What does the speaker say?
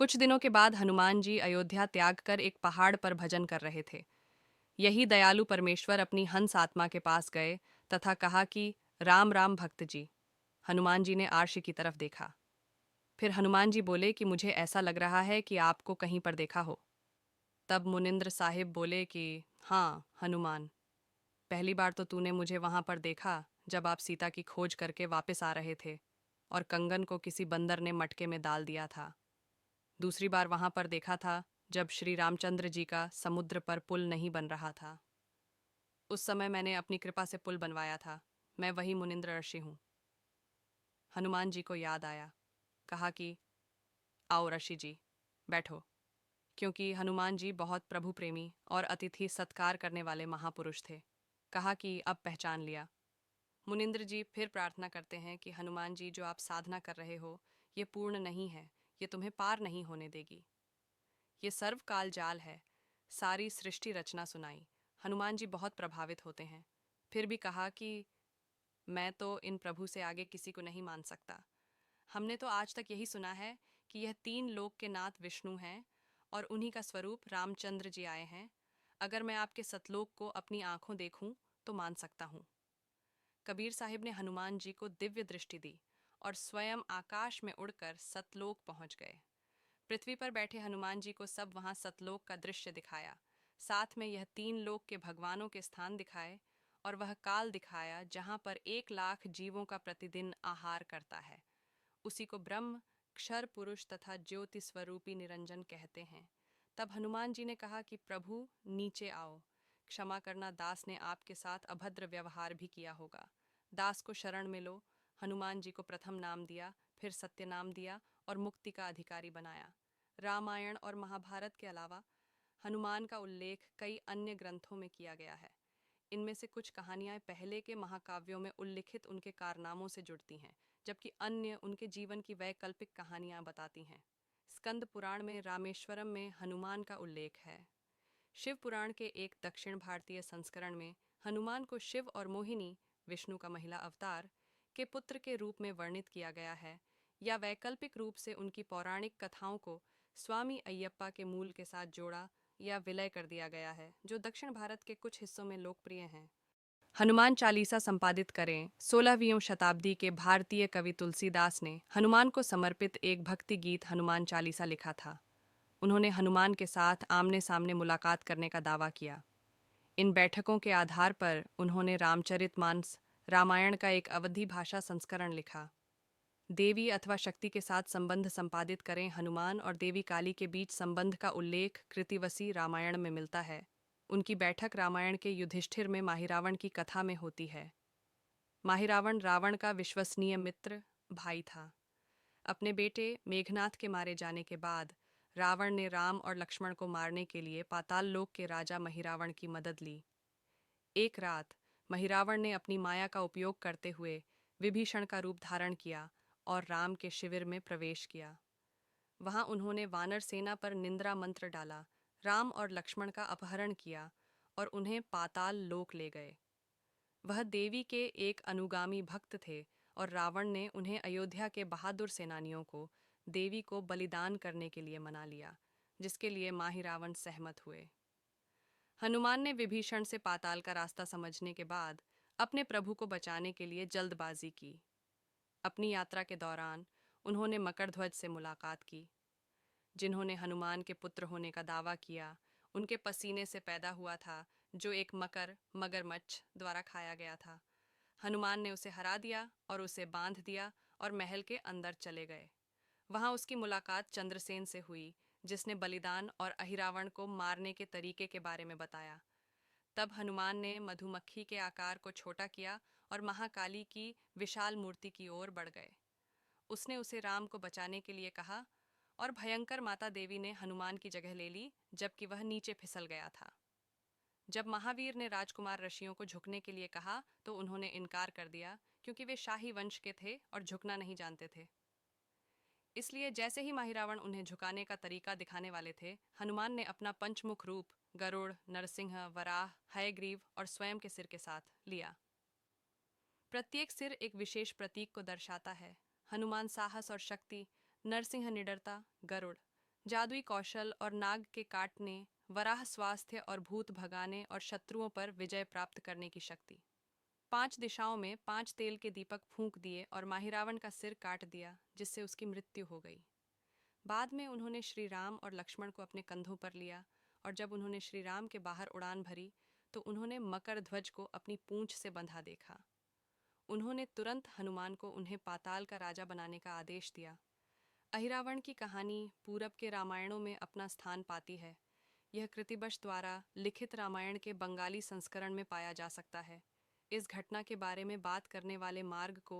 कुछ दिनों के बाद हनुमान जी अयोध्या त्याग कर एक पहाड़ पर भजन कर रहे थे। यही दयालु परमेश्वर अपनी हंस आत्मा के पास गए तथा कहा कि राम राम भक्त जी। हनुमान जी ने आर्ष की तरफ देखा। फिर हनुमान जी बोले कि मुझे ऐसा लग रहा है कि आपको कहीं पर देखा हो। तब मुनिंद्र साहिब बोले कि हाँ हनुमान, पहली बार तो तूने मुझे वहां पर देखा जब आप सीता की खोज करके वापस आ रहे थे और कंगन को किसी बंदर ने मटके में डाल दिया था। दूसरी बार वहां पर देखा था जब श्री रामचंद्र जी का समुद्र पर पुल नहीं बन रहा था। उस समय मैंने अपनी कृपा से पुल बनवाया था। मैं वही मुनिंद्र ऋषि हूँ। हनुमान जी को याद आया। कहा कि आओ ऋषि जी, बैठो। क्योंकि हनुमान जी बहुत प्रभु प्रेमी और अतिथि सत्कार करने वाले महापुरुष थे। कहा कि अब पहचान लिया। मुनिंद्र जी फिर प्रार्थना करते हैं कि हनुमान जी, जो आप साधना कर रहे हो ये पूर्ण नहीं है, ये तुम्हें पार नहीं होने देगी। ये सर्वकाल जाल है। सारी सृष्टि रचना सुनाई। हनुमान जी बहुत प्रभावित होते हैं। फिर भी कहा कि मैं तो इन प्रभु से आगे किसी को नहीं मान सकता। हमने तो आज तक यही सुना है कि यह तीन लोक के नाथ विष्णु हैं और उन्हीं का स्वरूप रामचंद्र जी आए हैं। अगर मैं आपके सतलोक को अपनी आंखों देखूं तो मान सकता हूं। कबीर साहिब ने हनुमान जी को दिव्य दृष्टि दी और स्वयं आकाश में उड़कर सतलोक पहुंच गए। पृथ्वी पर बैठे हनुमान जी को सब वहां सतलोक का दृश्य दिखाया। साथ में यह तीन लोक के भगवानों के स्थान दिखाए और वह काल दिखाया जहां पर 1 लाख जीवों का प्रतिदिन आहार करता है। उसी को ब्रह्म, क्षर पुरुष तथा ज्योति स्वरूपी निरंजन कहते हैं। तब हनुमान जी ने कहा कि प्रभु नीचे आओ। क्षमा करना, दास ने आपके साथ अभद्र व्यवहार भी किया होगा। दास को शरण में लो। हनुमान जी को प्रथम नाम दिया, फिर सत्य नाम दिया और मुक्ति का अधिकारी बनाया। रामायण और महाभारत के अलावा हनुमान का उल्लेख कई अन्य ग्रंथों में किया गया है। इनमें से कुछ कहानियां पहले के महाकाव्यों में उल्लिखित उनके कारनामों से जुड़ती हैं, जबकि अन्य उनके जीवन की वैकल्पिक कहानियां बताती हैं। स्कंद पुराण में रामेश्वरम में हनुमान का उल्लेख है। शिव पुराण के एक दक्षिण भारतीय संस्करण में हनुमान को शिव और मोहिनी, विष्णु का महिला अवतार, के पुत्र के रूप में वर्णित किया गया है, या वैकल्पिक रूप से उनकी पौराणिक कथाओं को स्वामी अय्यप्पा के मूल के साथ जोड़ा या विलय कर दिया गया है, जो दक्षिण भारत के कुछ हिस्सों में लोकप्रिय हैं। हनुमान चालीसा संपादित करें। 16वीं शताब्दी के भारतीय कवि तुलसीदास ने हनुमान को समर्पित एक भक्ति गीत हनुमान चालीसा लिखा था। उन्होंने हनुमान के साथ आमने सामने मुलाकात करने का दावा किया। इन बैठकों के आधार पर उन्होंने रामचरितमानस, रामायण का एक अवधी भाषा संस्करण लिखा। देवी अथवा शक्ति के साथ संबंध संपादित करें। हनुमान और देवी काली के बीच संबंध का उल्लेख कृतिवसी रामायण में मिलता है। उनकी बैठक रामायण के युधिष्ठिर में माहिरावण की कथा में होती है। माहिरावण रावण का विश्वसनीय मित्र, भाई था। अपने बेटे मेघनाथ के मारे जाने के बाद रावण ने राम और लक्ष्मण को मारने के लिए पाताल लोक के राजा महिरावण की मदद ली। एक रात महिरावण ने अपनी माया का उपयोग करते हुए विभीषण का रूप धारण किया और राम के शिविर में प्रवेश किया। वहां उन्होंने वानर सेना पर निंद्रा मंत्र डाला, राम और लक्ष्मण का अपहरण किया और उन्हें पाताल लोक ले गए। वह देवी के एक अनुगामी भक्त थे और रावण ने उन्हें अयोध्या के बहादुर सेनानियों को देवी को बलिदान करने के लिए मना लिया, जिसके लिए माहिरावण सहमत हुए। हनुमान ने विभीषण से पाताल का रास्ता समझने के बाद अपने प्रभु को बचाने के लिए जल्दबाजी की। अपनी यात्रा के दौरान उन्होंने मकरध्वज से मुलाकात की, जिन्होंने हनुमान के पुत्र होने का दावा किया। उनके पसीने से पैदा हुआ था, जो एक मगरमच्छ द्वारा खाया गया था। हनुमान ने उसे हरा दिया और उसे बांध दिया और महल के अंदर चले गए। वहां उसकी मुलाकात चंद्रसेन से हुई, जिसने बलिदान और अहिरावण को मारने के तरीके के बारे में बताया। तब हनुमान ने मधुमक्खी के आकार को छोटा किया और महाकाली की विशाल मूर्ति की ओर बढ़ गए। उसने उसे राम को बचाने के लिए कहा और भयंकर माता देवी ने हनुमान की जगह ले ली, जबकि वह नीचे फिसल गया था। जब महावीर ने राजकुमार ऋषियों को झुकने के लिए कहा तो उन्होंने इनकार कर दिया, क्योंकि वे शाही वंश के थे और झुकना नहीं जानते थे। इसलिए जैसे ही माहिरावण उन्हें झुकाने का तरीका दिखाने वाले थे, हनुमान ने अपना पंचमुख रूप गरुड़, नरसिंह, वराह, हयग्रीव और स्वयं के सिर के साथ लिया। प्रत्येक सिर एक विशेष प्रतीक को दर्शाता है। हनुमान साहस और शक्ति, नरसिंह निडरता, गरुड़ जादुई कौशल और नाग के काटने, वराह स्वास्थ्य और भूत भगाने और शत्रुओं पर विजय प्राप्त करने की शक्ति। 5 दिशाओं में 5 तेल के दीपक फूंक दिए और माहिरावण का सिर काट दिया, जिससे उसकी मृत्यु हो गई। बाद में उन्होंने श्री राम और लक्ष्मण को अपने कंधों पर लिया, और जब उन्होंने श्री राम के बाहर उड़ान भरी तो उन्होंने मकर ध्वज को अपनी पूंछ से बंधा देखा। उन्होंने तुरंत हनुमान को उन्हें पाताल का राजा बनाने का आदेश दिया। अहिरावण की कहानी पूरब के रामायणों में अपना स्थान पाती है। यह कृतिवश द्वारा लिखित रामायण के बंगाली संस्करण में पाया जा सकता है। इस घटना के बारे में बात करने वाले मार्ग को